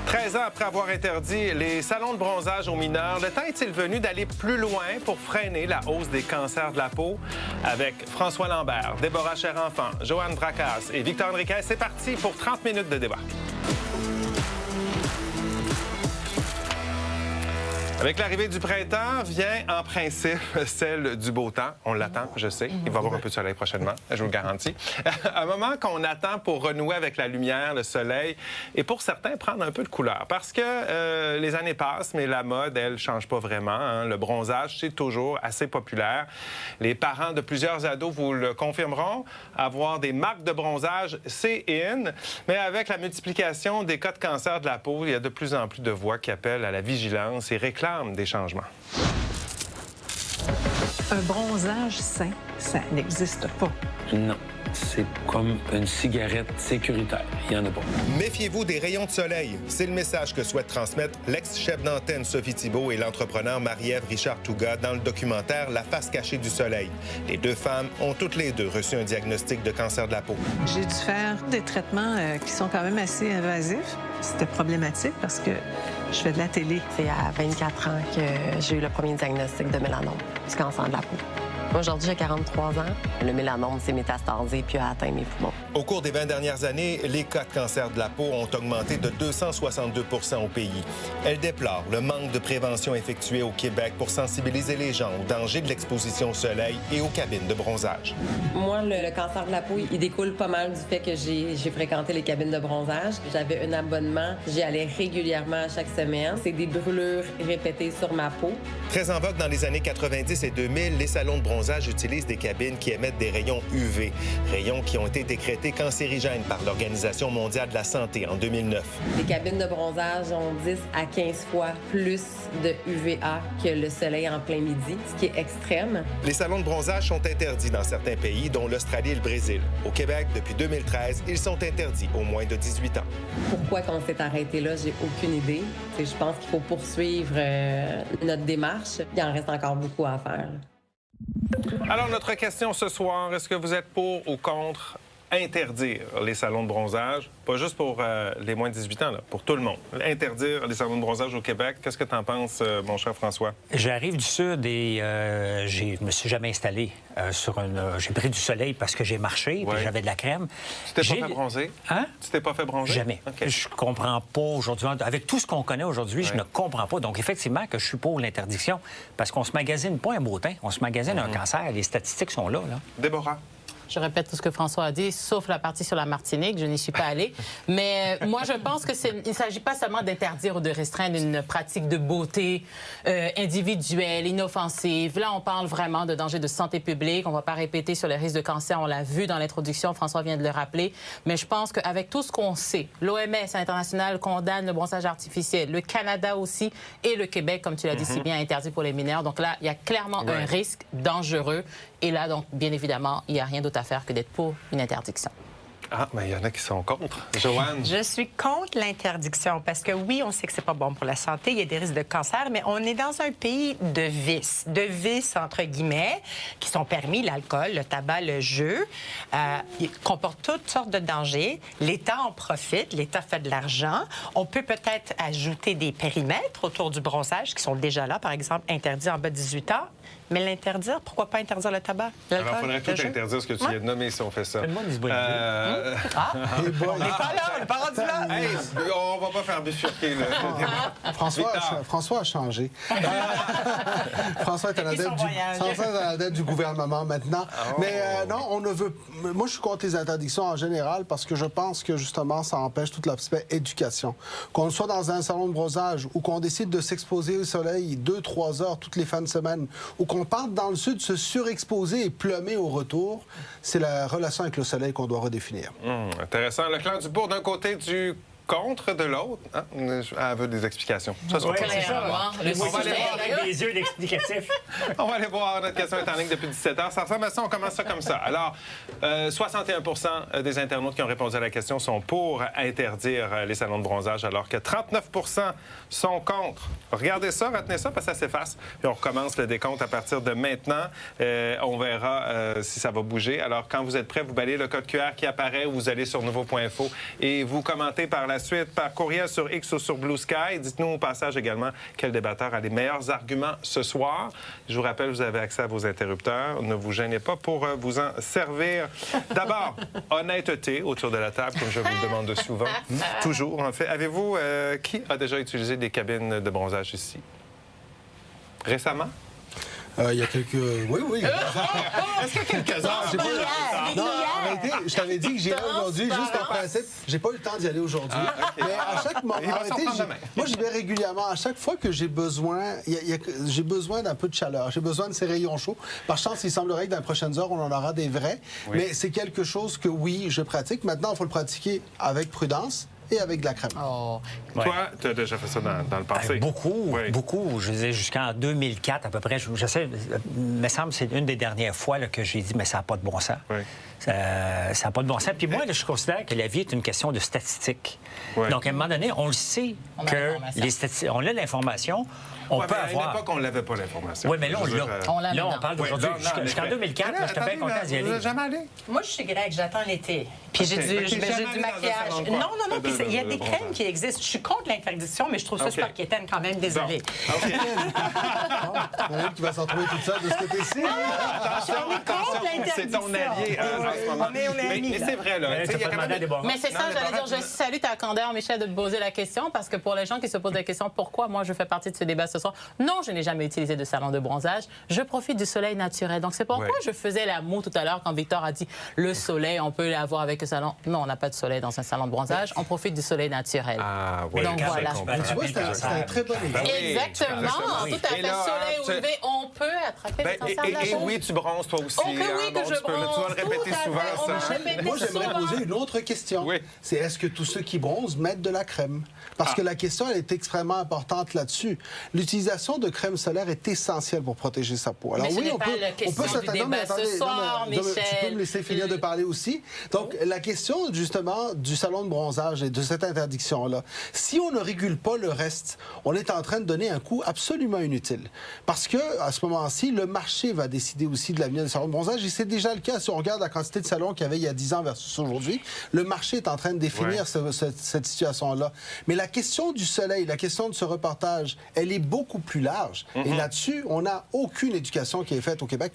13 ans après avoir interdit les salons de bronzage aux mineurs, le temps est-il venu d'aller plus loin pour freiner la hausse des cancers de la peau? Avec François Lambert, Déborah Cher-Enfant, Joanne Dracas et Victor Henriquez, c'est parti pour 30 minutes de débat. Avec l'arrivée du printemps vient en principe celle du beau temps. On l'attend, je sais. Il va y avoir un peu de soleil prochainement, je vous le garantis. Un moment qu'on attend pour renouer avec la lumière, le soleil, et pour certains, prendre un peu de couleur. Parce que les années passent, mais la mode, elle, ne change pas vraiment. Hein. Le bronzage, c'est toujours assez populaire. Les parents de plusieurs ados vous le confirmeront. Avoir des marques de bronzage, c'est in. Mais avec la multiplication des cas de cancer de la peau, il y a de plus en plus de voix qui appellent à la vigilance et réclament des changements. Un bronzage sain, ça n'existe pas. Non. C'est comme une cigarette sécuritaire. Il n'y en a pas. Méfiez-vous des rayons de soleil. C'est le message que souhaite transmettre l'ex-chef d'antenne Sophie Thibault et l'entrepreneur Marie-Ève Richard-Touga dans le documentaire La face cachée du soleil. Les deux femmes ont toutes les deux reçu un diagnostic de cancer de la peau. J'ai dû faire des traitements qui sont quand même assez invasifs. C'était problématique parce que je fais de la télé. C'est à 24 ans que j'ai eu le premier diagnostic de mélanome, du cancer de la peau. Aujourd'hui, j'ai 43 ans. Le mélanome s'est métastasé puis a atteint mes poumons. Au cours des 20 dernières années, les cas de cancer de la peau ont augmenté de 262 % au pays. Elle déplore le manque de prévention effectuée au Québec pour sensibiliser les gens au danger de l'exposition au soleil et aux cabines de bronzage. Moi, le cancer de la peau, il découle pas mal du fait que j'ai fréquenté les cabines de bronzage. J'avais un abonnement. J'y allais régulièrement chaque semaine. C'est des brûlures répétées sur ma peau. Très en vogue dans les années 90 et 2000, les salons de bronzage utilisent des cabines qui émettent des rayons UV, rayons qui ont été décrétés cancérigènes par l'Organisation mondiale de la santé en 2009. Les cabines de bronzage ont 10 à 15 fois plus de UVA que le soleil en plein midi, ce qui est extrême. Les salons de bronzage sont interdits dans certains pays, dont l'Australie et le Brésil. Au Québec, depuis 2013, ils sont interdits aux moins de 18 ans. Pourquoi qu'on s'est arrêté là, j'ai aucune idée. Je pense qu'il faut poursuivre notre démarche. Il en reste encore beaucoup à faire. Alors, notre question ce soir, est-ce que vous êtes pour ou contre interdire les salons de bronzage? Pas juste pour les moins de 18 ans, là, pour tout le monde. Interdire les salons de bronzage au Québec. Qu'est-ce que tu en penses, mon cher François? J'arrive du Sud et je me suis jamais installé sur une... J'ai pris du soleil parce que j'ai marché et j'avais de la crème. Tu t'es pas fait bronzer? Hein? Tu t'es pas fait bronzer? Jamais. Okay. Je comprends pas aujourd'hui. Avec tout ce qu'on connaît aujourd'hui, je ne comprends pas. Donc, effectivement, que je suis pour l'interdiction parce qu'on se magasine pas un beau teint, on se magasine un cancer. Les statistiques sont là. Déborah? Je répète tout ce que François a dit, sauf la partie sur la Martinique. Je n'y suis pas allée. Mais moi, je pense qu'il ne s'agit pas seulement d'interdire ou de restreindre une pratique de beauté individuelle, inoffensive. Là, on parle vraiment de danger de santé publique. On ne va pas répéter sur les risques de cancer. On l'a vu dans l'introduction. François vient de le rappeler. Mais je pense qu'avec tout ce qu'on sait, l'OMS international condamne le bronzage artificiel. Le Canada aussi et le Québec, comme tu l'as dit si bien, interdit pour les mineurs. Donc là, il y a clairement un risque dangereux. Et là, donc, bien évidemment, il n'y a rien d'autre à faire que d'être pour une interdiction. Ah, mais il y en a qui sont contre. Joanne? Je suis contre l'interdiction parce que oui, on sait que c'est pas bon pour la santé, il y a des risques de cancer, mais on est dans un pays de vices entre guillemets, qui sont permis, l'alcool, le tabac, le jeu, comportent toutes sortes de dangers. L'État en profite, l'État fait de l'argent. On peut peut-être ajouter des périmètres autour du bronzage qui sont déjà là, par exemple, interdits en bas de 18 ans. Mais l'interdire, pourquoi pas interdire le tabac? Alors, il faudrait tout interdire ce que tu viens de nommer si on fait ça. Le monde, il se boit Ah! On n'est pas là, on n'est pas rendu là! Hey, on va pas faire bifurquer, là. François a changé. François est à la tête du gouvernement maintenant. Oh. Mais non, on ne veut... Moi, je suis contre les interdictions en général parce que je pense que, justement, ça empêche tout l'aspect éducation. Qu'on soit dans un salon de bronzage ou qu'on décide de s'exposer au soleil 2-3 heures toutes les fins de semaine ou qu'on parte dans le sud se surexposer et pleumer au retour, c'est la relation avec le soleil qu'on doit redéfinir. Intéressant. Le clan du pour d'un côté, du contre de l'autre. Hein? Elle veut des explications. Ça, on va aller voir avec des yeux d'explicatifs. On va aller voir. Notre question est en ligne depuis 17 heures. Ça ressemble à ça. On commence ça comme ça. Alors, 61 % des internautes qui ont répondu à la question sont pour interdire les salons de bronzage, alors que 39 % sont contre. Regardez ça, retenez ça, parce que ça s'efface. Puis on recommence le décompte à partir de maintenant. On verra si ça va bouger. Alors, quand vous êtes prêts, vous balayez le code QR qui apparaît ou vous allez sur nouveau.info et vous commentez par la suite par courriel sur X ou sur Blue Sky. Dites-nous au passage également quel débatteur a les meilleurs arguments ce soir. Je vous rappelle, vous avez accès à vos interrupteurs. Ne vous gênez pas pour vous en servir. D'abord, honnêteté autour de la table, comme je vous le demande souvent. Toujours, en fait. Avez-vous... qui a déjà utilisé des cabines de bronzage ici? Récemment? Il y a quelques... Oui. Est-ce qu'il y a quelques heures? Non, en réalité, je t'avais dit que j'irais aujourd'hui juste en principe. J'ai pas eu le temps d'y aller aujourd'hui. Mais à chaque moment, en réalité, moi, j'y vais régulièrement. À chaque fois que j'ai besoin, j'ai besoin d'un peu de chaleur. J'ai besoin de ces rayons chauds. Par chance, il semblerait que dans les prochaines heures, on en aura des vrais. Oui. Mais c'est quelque chose que, oui, je pratique. Maintenant, il faut le pratiquer avec prudence et avec de la crème. Oh. Toi, tu as déjà fait ça dans le passé? Beaucoup. Je disais jusqu'en 2004 à peu près. Je sais, il me semble que c'est une des dernières fois là, que j'ai dit, mais ça n'a pas de bon sens. Oui. Ça n'a pas de bon sens. Puis moi, là, je considère que la vie est une question de statistiques. Oui. Donc, à un moment donné, on le sait que on a l'information. On peut avoir... À l'époque, on n'avait pas l'information. Oui, mais là, on l'a. Là, on parle d'aujourd'hui. Jusqu'en 2004, je t'avais content d'y aller. Vous n'êtes jamais allé? Moi, je suis grecque, j'attends l'été. Puis j'ai du maquillage. Non. Puis il y a des crèmes qui existent. Je suis contre l'interdiction, mais je trouve ça super quétaine quand même. Désolée. Il y en a une qui va s'en trouver toute seule de ce côté-ci. C'est ton allié en ce moment. Mais c'est vrai, là. Mais c'est ça, j'allais dire, je salue ta candeur, Michel, de te poser la question, parce que pour les gens qui se posent la question, pourquoi moi je fais partie de ce débat ce soir, non, je n'ai jamais utilisé de salon de bronzage. Je profite du soleil naturel. Donc c'est pourquoi je faisais l'amour tout à l'heure quand Victor a dit le soleil, on peut l'avoir avec le salon. Non, on n'a pas de soleil dans un salon de bronzage. On profite du soleil naturel. Ah, oui. Donc voilà. Tu vois, c'est un très bon exemple. Exactement. Tout à fait. Soleil ou levé, on peut attraper les cancers de la peau. Et oui, tu bronzes toi aussi. Oh, que oui, que je bronze. Tu vas le répéter souvent, ça. Moi, j'aimerais poser une autre question. Oui. C'est est-ce que tous ceux qui bronzent mettent de la crème? Parce que la question, elle est extrêmement importante là-dessus. L'utilisation de crème solaire est essentielle pour protéger sa peau. Alors oui, on peut s'attendre... Tu peux me laisser finir de parler aussi. Donc, la question, justement, du salon de bronzage et de cette interdiction-là, si on ne régule pas le reste, on est en train de donner un coup absolument inutile. Parce que, à ce moment-ci, le marché va décider aussi de l'avenir des salons de bronzage. Et c'est déjà le cas. Si on regarde la quantité de salons qu'il y avait il y a 10 ans versus aujourd'hui, le marché est en train de définir cette situation-là. Mais la question du soleil, la question de ce reportage, elle est beaucoup plus large. Et là-dessus, on n'a aucune éducation qui est faite au Québec.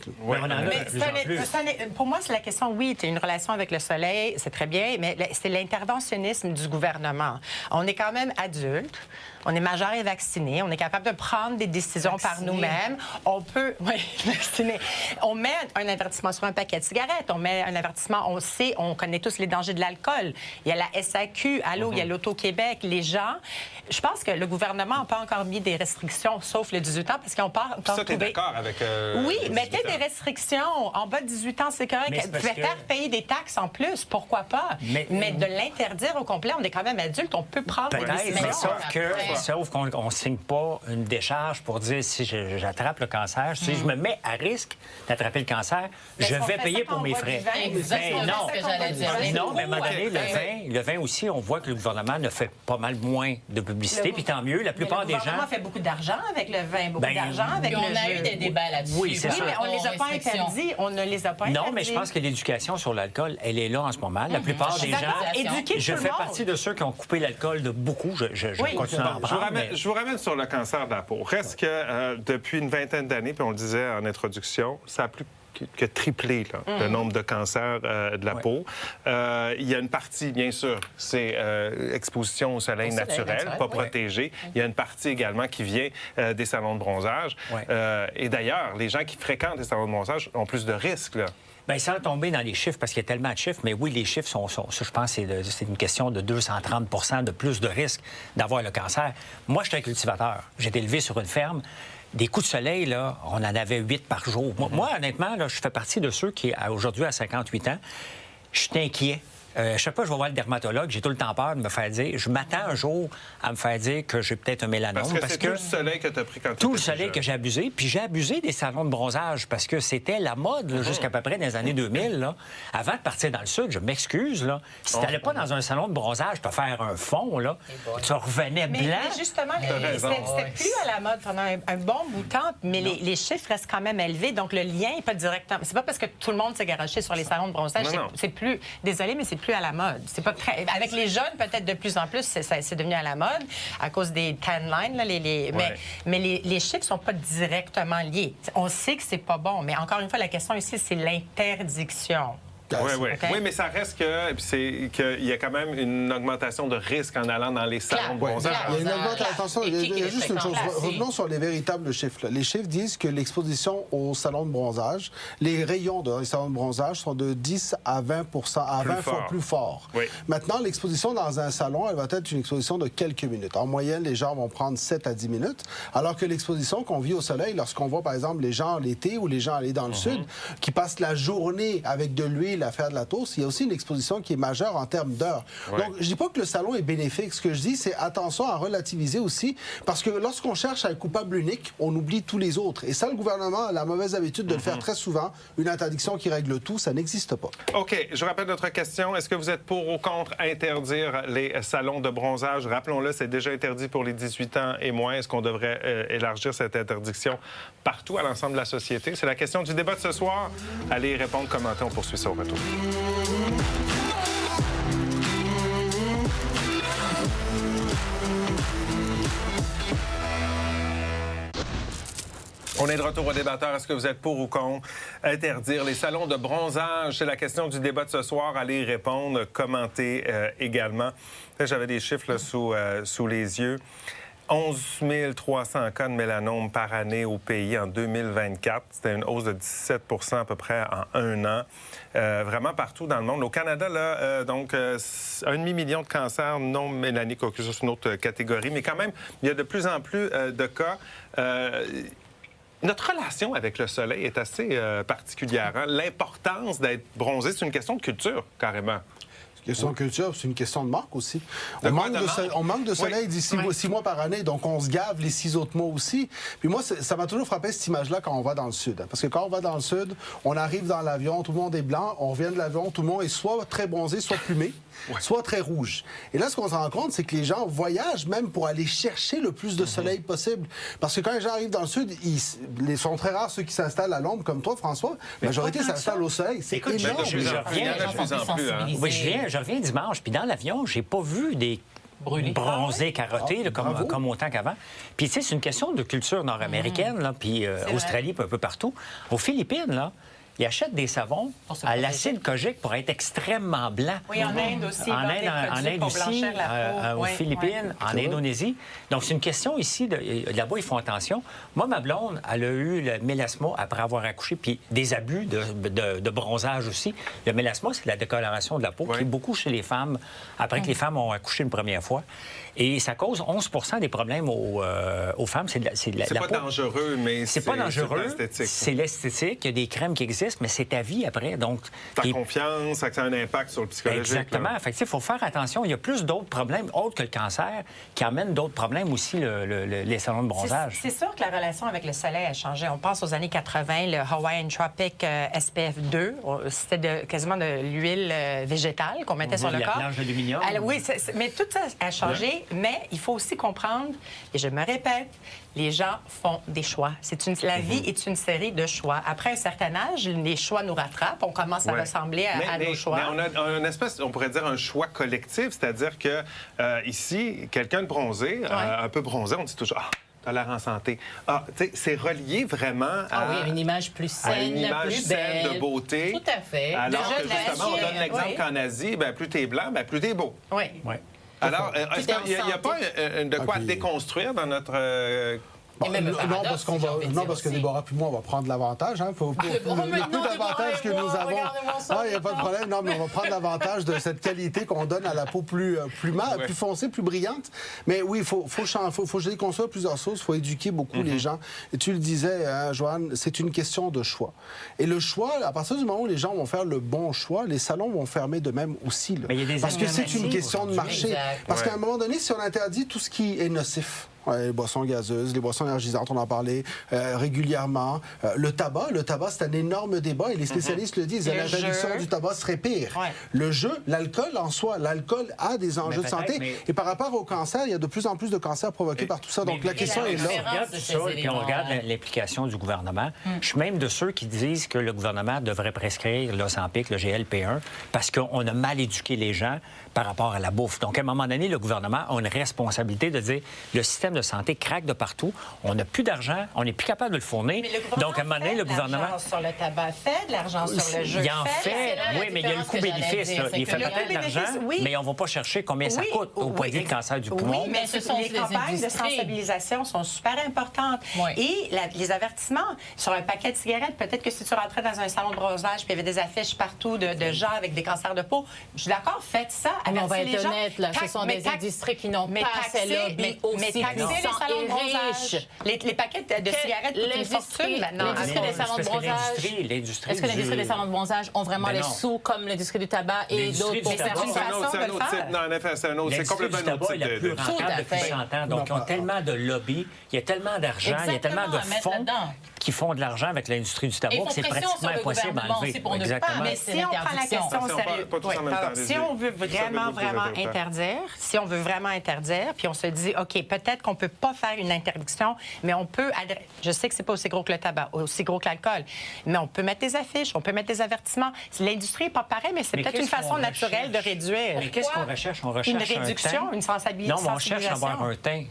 Pour moi, c'est la question, oui, tu as une relation avec le soleil, c'est très bien, mais c'est l'interventionnisme du gouvernement. On est quand même adultes. On est majeur et vacciné. On est capable de prendre des décisions par nous-mêmes. On peut... Oui, vacciné. On met un avertissement sur un paquet de cigarettes. On met un avertissement... On sait, on connaît tous les dangers de l'alcool. Il y a la SAQ. Allô, il y a l'Auto-Québec. Les gens... Je pense que le gouvernement n'a pas encore mis des restrictions, sauf le 18 ans, parce qu'on part... Ça, tu es d'accord avec... oui, mettez des restrictions. En bas de 18 ans, c'est correct. Vous pouvez faire payer des taxes en plus. Pourquoi pas? Mais de l'interdire au complet, on est quand même adulte. On peut prendre des décisions. Sauf qu'on ne signe pas une décharge pour dire si j'attrape le cancer, si je me mets à risque d'attraper le cancer, je vais payer pour mes frais. Exactement ce que j'allais dire. Non, mais à un moment donné, le vin aussi, on voit que le gouvernement ne fait pas mal moins de publicité, puis tant mieux, la plupart des gens... Le gouvernement fait beaucoup d'argent avec le vin, beaucoup d'argent avec le jeu. On a eu des débats là-dessus. Oui, c'est ça. Mais on ne les a pas interdits. On ne les a pas interdits. Non, mais je pense que l'éducation sur l'alcool, elle est là en ce moment. La plupart des gens... Je fais partie de ceux qui ont coupé l'alcool de beaucoup. Je continue à en prendre. Je vous ramène sur le cancer de la peau. Reste que depuis une vingtaine d'années, puis on le disait en introduction, ça a plus que triplé là, le nombre de cancers de la peau. Il y a une partie, bien sûr, c'est exposition au soleil naturel, pas protégé. Il y a une partie également qui vient des salons de bronzage. Et d'ailleurs, les gens qui fréquentent les salons de bronzage ont plus de risques, là. Bien, sans tomber dans les chiffres, parce qu'il y a tellement de chiffres, mais oui, les chiffres sont je pense que c'est une question de 230 de plus de risque d'avoir le cancer. Moi, j'étais un cultivateur. J'étais élevé sur une ferme. Des coups de soleil, là, on en avait 8 par jour. Moi, honnêtement, là, je fais partie de ceux qui, aujourd'hui, à 58 ans, je suis inquiet. Chaque fois que je vais voir le dermatologue, j'ai tout le temps peur de me faire dire... Je m'attends un jour à me faire dire que j'ai peut-être un mélanome. Parce que c'est tout le soleil que tu as pris quand tu étais tout le soleil que j'ai abusé. Puis j'ai abusé des salons de bronzage parce que c'était la mode jusqu'à peu près dans les années 2000. Là. Avant de partir dans le sud, je m'excuse, là. Si tu n'allais pas dans un salon de bronzage te faire un fond, là, tu revenais blanc. Mais justement, c'était plus à la mode pendant un bon bout de temps, mais les chiffres restent quand même élevés. Donc le lien n'est pas directement... C'est pas parce que tout le monde s'est garoché sur les salons de bronzage. C'est plus... Désolée, mais c'est plus plus à la mode. C'est pas très... Avec les jeunes, peut-être de plus en plus, c'est devenu à la mode à cause des tan lines. Là, mais les chiffres sont pas directement liés. On sait que c'est pas bon, mais encore une fois, la question ici, c'est l'interdiction. Oui, Okay. oui, mais ça reste qu'il y a quand même une augmentation de risque en allant dans les salons de bronzage. Il y a une augmentation. Il y a juste une chose. Revenons sur les véritables chiffres. Là. Les chiffres disent que l'exposition au salon de bronzage, les rayons dans les salons de bronzage sont de 10 à 20 à 20 fois plus forts. Oui. Maintenant, l'exposition dans un salon, elle va être une exposition de quelques minutes. En moyenne, les gens vont prendre 7 à 10 minutes, alors que l'exposition qu'on vit au soleil, lorsqu'on voit, par exemple, les gens l'été ou les gens aller dans le sud, qui passent la journée avec de l'huile à faire de la toast, il y a aussi une exposition qui est majeure en termes d'heures. Ouais. Donc, je dis pas que le salon est bénéfique. Ce que je dis, c'est attention à relativiser aussi, parce que lorsqu'on cherche un coupable unique, on oublie tous les autres. Et ça, le gouvernement a la mauvaise habitude de le faire très souvent. Une interdiction qui règle tout, ça n'existe pas. OK. Je rappelle notre question. Est-ce que vous êtes pour ou contre interdire les salons de bronzage? Rappelons-le, c'est déjà interdit pour les 18 ans et moins. Est-ce qu'on devrait élargir cette interdiction partout à l'ensemble de la société? C'est la question du débat de ce soir. Allez y répondre, commentez, on poursuit ça au retour. On est de retour au débatteur. Est-ce que vous êtes pour ou contre interdire les salons de bronzage? C'est la question du débat de ce soir. Allez y répondre, commentez également. J'avais des chiffres là, sous les yeux. 11 300 cas de mélanome par année au pays en 2024. C'était une hausse de 17 à peu près en un an. Vraiment partout dans le monde. Au Canada, là, donc, 1,5 million de cancers non mélaniques. C'est une autre catégorie. Mais quand même, il y a de plus en plus de cas. Notre relation avec le soleil est assez particulière. Hein? L'importance d'être bronzé, c'est une question de culture, carrément. Question de culture, c'est une question de manque aussi. On manque de soleil d'ici 6 mois par année, donc on se gave les 6 autres mois aussi. Puis moi, ça m'a toujours frappé cette image-là quand on va dans le sud. Parce que quand on va dans le sud, on arrive dans l'avion, tout le monde est blanc, on revient de l'avion, tout le monde est soit très bronzé, soit plumé, soit très rouge. Et là, ce qu'on se rend compte, c'est que les gens voyagent même pour aller chercher le plus de soleil possible. Parce que quand les gens arrivent dans le sud, ils sont très rares ceux qui s'installent à l'ombre, comme toi, François. La majorité s'installe au soleil. C'est énorme. Je reviens dimanche, puis dans l'avion, j'ai pas vu des bronzés, carottés, là, comme autant qu'avant. Puis, tu sais, c'est une question de culture nord-américaine, là, puis Australie, puis un peu partout. Aux Philippines, là, ils achètent des savons à l'acide kojique pour être extrêmement blancs. Oui, en Inde aussi. En Inde aussi, aux Philippines, en Indonésie. Donc, c'est une question ici. Là-bas, ils font attention. Moi, ma blonde, elle a eu le mélasma après avoir accouché, puis des abus de bronzage aussi. Le mélasma, c'est la décoloration de la peau, qui est beaucoup chez les femmes, après que les femmes ont accouché une première fois. Et ça cause 11 des problèmes aux femmes. C'est la pas peau. Dangereux, mais c'est pas dangereux. l'esthétique. C'est l'esthétique. Il y a des crèmes qui existent, mais c'est ta vie après. Donc, ta confiance, ça a un impact sur le psychologique. Exactement. Fait que, il faut faire attention. Il y a plus d'autres problèmes autres que le cancer qui amènent d'autres problèmes aussi, les salons de bronzage. C'est sûr que la relation avec le soleil a changé. On pense aux années 80, le Hawaiian Tropic SPF 2. C'était quasiment de l'huile végétale qu'on mettait sur le corps. La planche d'aluminium. Oui, mais tout ça a changé. Mais il faut aussi comprendre, et je me répète, les gens font des choix. La vie est une série de choix. Après un certain âge, les choix nous rattrapent. On commence à ressembler à nos choix. Mais on a une espèce, on pourrait dire, un choix collectif. C'est-à-dire que ici, quelqu'un de bronzé, un peu bronzé, on dit toujours... t'as l'air en santé. Tu sais, c'est relié vraiment à... une image plus saine, une image plus saine belle. de beauté. Tout à fait. Alors que, justement, on donne l'exemple qu'en Asie, plus t'es blanc, plus t'es beau. Oui. Alors, est-ce qu'il n'y a pas de quoi déconstruire dans notre... non, parce que Déborah puis moi, on va prendre l'avantage. Hein. Faut le peu d'avantages que nous avons. Il n'y a pas de problème. Non, mais on va prendre l'avantage de cette qualité qu'on donne à la peau plus foncée, plus brillante. Mais oui, il faut déconstruire plusieurs choses. Il faut éduquer beaucoup les gens. Et tu le disais, hein, Joanne, c'est une question de choix. Et le choix, à partir du moment où les gens vont faire le bon choix, les salons vont fermer de même aussi. Là. Parce que c'est une question de marché. Exact. Parce qu'à un moment donné, si on interdit tout ce qui est nocif, les boissons gazeuses, les boissons énergisantes, on en parlait régulièrement. Le tabac, c'est un énorme débat et les spécialistes le disent. L'interdiction du tabac serait pire. Ouais. Le jeu, l'alcool en soi, l'alcool a des enjeux de santé. Et par rapport au cancer, il y a de plus en plus de cancers provoqués par tout ça. Donc la question est là. On regarde tout ça et puis on regarde l'implication du gouvernement. Je suis même de ceux qui disent que le gouvernement devrait prescrire l'Ozempic, le GLP-1, parce qu'on a mal éduqué les gens par rapport à la bouffe. Donc, à un moment donné, le gouvernement a une responsabilité de dire le système de santé craque de partout, on n'a plus d'argent, on n'est plus capable de le fournir. Donc, à un moment donné, le gouvernement... sur le tabac fait de l'argent sur le jeu. Il en fait, oui, mais il y a le coût-bénéfice. Il fait peut-être de l'argent, mais on ne va pas chercher combien ça coûte au point de vue du cancer du poumon. Oui, mais les campagnes de sensibilisation sont super importantes. Oui. Et les avertissements sur un paquet de cigarettes, peut-être que si tu rentrais dans un salon de bronzage puis il y avait des affiches partout de gens avec des cancers de peau, je suis d'accord, faites ça. Mais on va avertissez être les gens. honnête, là, ce sont des industries qui n'ont pas assez lobby aussi taxer les salons de bronzage. Les paquets de cigarettes coûtent une fortune maintenant. L'industrie des salons de bronzage. Est-ce que l'industrie des salons de bronzage ont vraiment les sous comme l'industrie du tabac et d'autres pour faire une façon de le faire? Non, en effet, c'est complètement un autre type la plus rentable depuis 100 ans. Donc, ils ont tellement de lobby, il y a tellement d'argent, il y a tellement de fonds qui font de l'argent avec l'industrie du tabac que c'est pratiquement impossible à enlever. Exactement. Mais si on prend la question au sérieux, si on veut vraiment interdire, puis on se dit, OK, peut-être qu'on ne peut pas faire une interdiction, mais on peut... Je sais que c'est pas aussi gros que le tabac, aussi gros que l'alcool, mais on peut mettre des affiches, on peut mettre des avertissements. L'industrie n'est pas pareille, mais c'est peut-être une façon naturelle de réduire. Mais qu'est-ce qu'on recherche? On recherche une réduction, une sensibilisation. Non, mais on cherche à avoir un teint.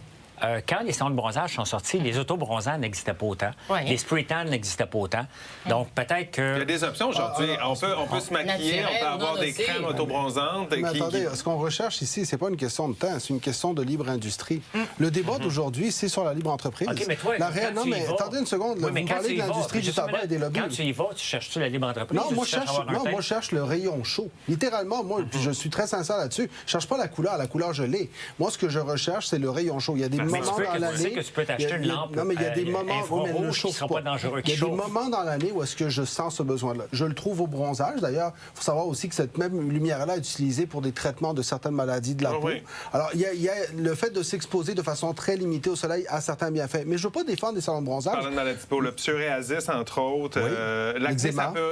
Quand les salons de bronzage sont sortis, les autobronzants n'existaient pas autant. Oui. Les spray tans n'existaient pas autant. Donc, peut-être que... Il y a des options aujourd'hui. On peut se maquiller, on peut avoir des crèmes autobronzantes. Mais attendez, ce qu'on recherche ici, c'est pas une question de temps, c'est une question de libre industrie. Le débat d'aujourd'hui, c'est sur la libre entreprise. OK, mais toi, non, mais attendez une seconde. Vous parlez de l'industrie du tabac et des lobbies. Quand tu y vas, tu cherches-tu la libre entreprise? Non, moi, je cherche le rayon chaud. Littéralement, moi, puis je suis très sincère là-dessus, je cherche pas la couleur je l'ai. Moi, ce que je recherche, c'est le rayon chaud. Il y a des moments dans l'année... que tu peux t'acheter une lampe non, mais il y a des moments qui ne sera pas dangereux. Il y a des moments dans l'année où est-ce que je sens ce besoin-là. Je le trouve au bronzage. D'ailleurs, il faut savoir aussi que cette même lumière-là est utilisée pour des traitements de certaines maladies de la peau. Oui. Alors, il y a le fait de s'exposer de façon très limitée au soleil à certains bienfaits. Mais je ne veux pas défendre des salons de bronzage. Parlant de maladies de peau, le psoriasis, entre autres. Oui. L'acné,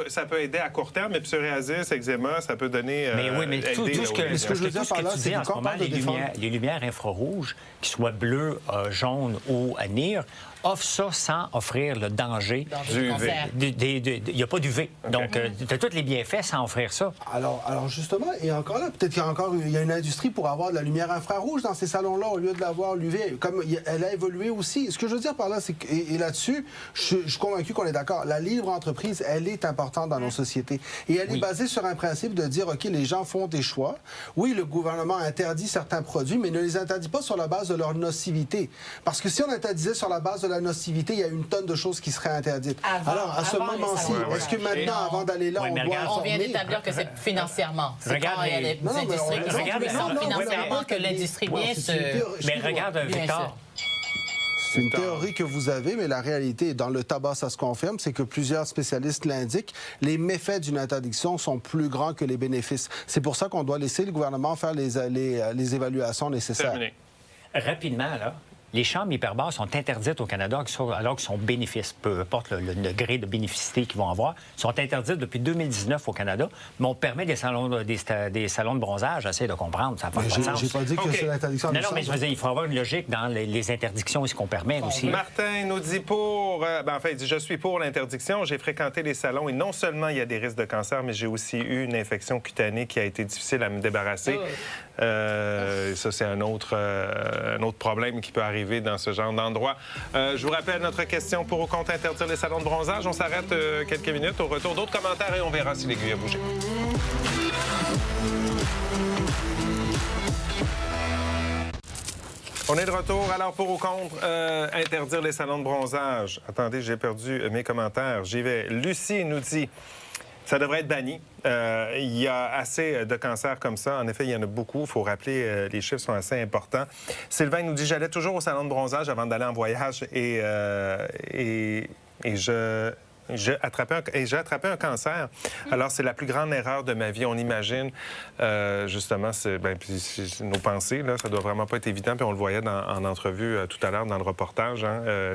ça peut aider à court terme, mais psoriasis, eczéma, ça peut donner... mais oui, mais tout ce que je veux dire par là, c'est que quand on parle de les lumières infrarouges, qu'ils soient bleues, jaunes ou à NIR, offre ça sans offrir le danger du UV. Il n'y a pas d'UV. Donc, tu as tous les bienfaits sans offrir ça. Alors justement, et encore là, peut-être qu'il y a une industrie pour avoir de la lumière infrarouge dans ces salons-là au lieu de l'avoir l'UV. Comme elle a évolué aussi. Ce que je veux dire par là, c'est que, et là-dessus, je suis convaincu qu'on est d'accord. La libre entreprise, elle est importante dans nos sociétés. Et elle est basée sur un principe de dire, OK, les gens font des choix. Oui, le gouvernement interdit certains produits, mais ne les interdit pas sur la base de leur nocivité. Parce que si on interdisait sur la base de la nocivité, il y a une tonne de choses qui seraient interdites. Alors, à ce moment-ci, est-ce que maintenant, avant d'aller là, on doit on vient d'établir que c'est financièrement. C'est quand il y a les industries qui sont puissantes financièrement que l'industrie vient se... Mais regarde, Victor... C'est une théorie que vous avez, mais la réalité, dans le tabac, ça se confirme, c'est que plusieurs spécialistes l'indiquent, les méfaits d'une interdiction sont plus grands que les bénéfices. C'est pour ça qu'on doit laisser le gouvernement faire les évaluations nécessaires. Terminé. Rapidement, là, les chambres hyperbares sont interdites au Canada alors qu'ils sont bénéfices, peu importe le degré de bénéficité qu'ils vont avoir, sont interdites depuis 2019 au Canada, mais on permet des salons de bronzage, j'essaie de comprendre, ça n'a pas de sens. J'ai pas dit que c'est l'interdiction. Non, mais je veux dire, il faut avoir une logique dans les interdictions et ce qu'on permet aussi. Martin nous dit il dit, je suis pour l'interdiction, j'ai fréquenté les salons et non seulement il y a des risques de cancer, mais j'ai aussi eu une infection cutanée qui a été difficile à me débarrasser. Ça, c'est un autre problème qui peut arriver dans ce genre d'endroit. Je vous rappelle notre question pour ou contre interdire les salons de bronzage. On s'arrête quelques minutes. Au retour, d'autres commentaires et on verra si l'aiguille a bougé. On est de retour. Alors, pour ou contre interdire les salons de bronzage? Attendez, j'ai perdu mes commentaires. J'y vais. Lucie nous dit... Ça devrait être banni. Il y a assez de cancers comme ça. En effet, il y en a beaucoup. Il faut rappeler, les chiffres sont assez importants. Sylvain nous dit, j'allais toujours au salon de bronzage avant d'aller en voyage et je j'ai attrapé un cancer. Alors, c'est la plus grande erreur de ma vie. On imagine, justement, nos pensées, là, ça doit vraiment pas être évident. Puis on le voyait en entrevue tout à l'heure dans le reportage.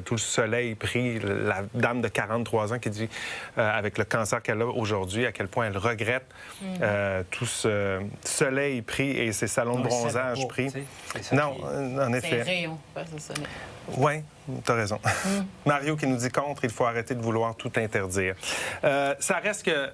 Tout le soleil pris, la dame de 43 ans qui dit, avec le cancer qu'elle a aujourd'hui, à quel point elle regrette tout ce soleil pris et ces salons de bronzage pris. Non, en effet. C'est un rayon, c'est ça. Oui, tu as raison. Mario qui nous dit contre, il faut arrêter de vouloir tout interdire. Ça reste que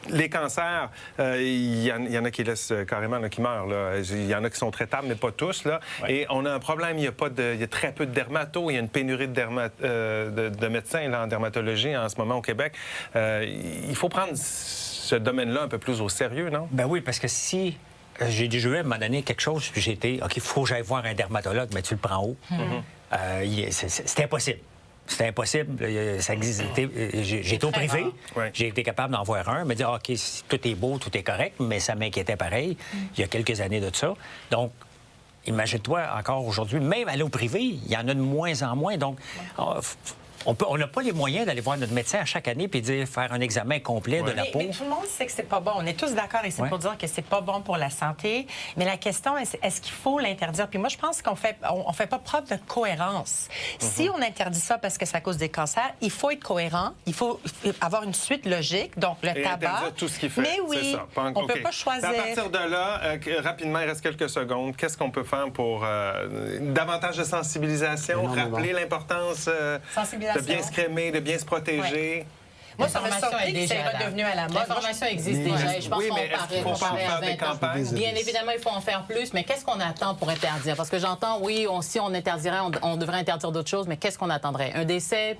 les cancers, il y en a qui laissent carrément, qui meurent. Là. Il y en a qui sont traitables, mais pas tous. Là. Ouais. Et on a un problème, il y a très peu de dermatos. Il y a une pénurie de médecins là, en dermatologie en ce moment au Québec. Il faut prendre ce domaine-là un peu plus au sérieux, non? Ben oui, parce que si... J'ai déjà eu à un moment donné quelque chose, puis j'ai été, OK, il faut que j'aille voir un dermatologue, mais tu le prends où? C'est impossible. C'était impossible. Ça existait. J'ai été au privé. Ouais. J'ai été capable d'en voir un, me dire, OK, tout est beau, tout est correct, mais ça m'inquiétait pareil il y a quelques années de ça. Donc, imagine-toi encore aujourd'hui, même aller au privé, il y en a de moins en moins. Donc, on n'a pas les moyens d'aller voir notre médecin à chaque année puis dire faire un examen complet de la peau. Mais tout le monde sait que c'est pas bon. On est tous d'accord ici pour dire que c'est pas bon pour la santé. Mais la question est, est-ce qu'il faut l'interdire? Puis moi, je pense qu'on fait pas preuve de cohérence. Si on interdit ça parce que ça cause des cancers, il faut être cohérent. Il faut avoir une suite logique. Donc, le tabac. Interdire tout ce qu'il fait. Mais oui, on peut pas choisir. À partir de là, rapidement, il reste quelques secondes. Qu'est-ce qu'on peut faire pour davantage de sensibilisation, rappeler l'importance de bien se crémer, de bien se protéger? Moi, ça m'a surpris que c'est redevenu à la mode. L'information existe déjà. Je pense qu'on parlait à 20 ans. Bien évidemment, il faut en faire plus, mais qu'est-ce qu'on attend pour interdire? Parce que j'entends, oui, si on interdirait, on devrait interdire d'autres choses, mais qu'est-ce qu'on attendrait? Un décès,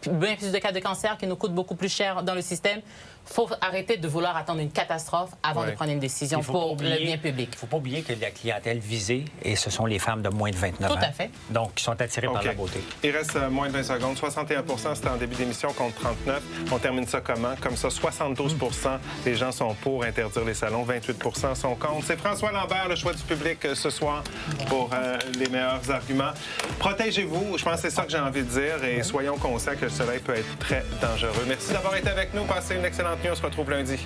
bien plus de cas de cancer qui nous coûte beaucoup plus cher dans le système. Il faut arrêter de vouloir attendre une catastrophe avant de prendre une décision pour le bien public. Il ne faut pas oublier que la clientèle visée, et ce sont les femmes de moins de 29 ans. Tout à fait. Donc, qui sont attirées par la beauté. Il reste moins de 20 secondes. 61 c'était en début d'émission contre 39. On termine ça comment? Comme ça, 72 des gens sont pour interdire les salons, 28 sont contre. C'est François Lambert, le choix du public ce soir pour les meilleurs arguments. Protégez-vous, je pense que c'est ça que j'ai envie de dire, et soyons conscients que le soleil peut être très dangereux. Merci d'avoir été avec nous. Passez une excellente nuit. On se retrouve lundi.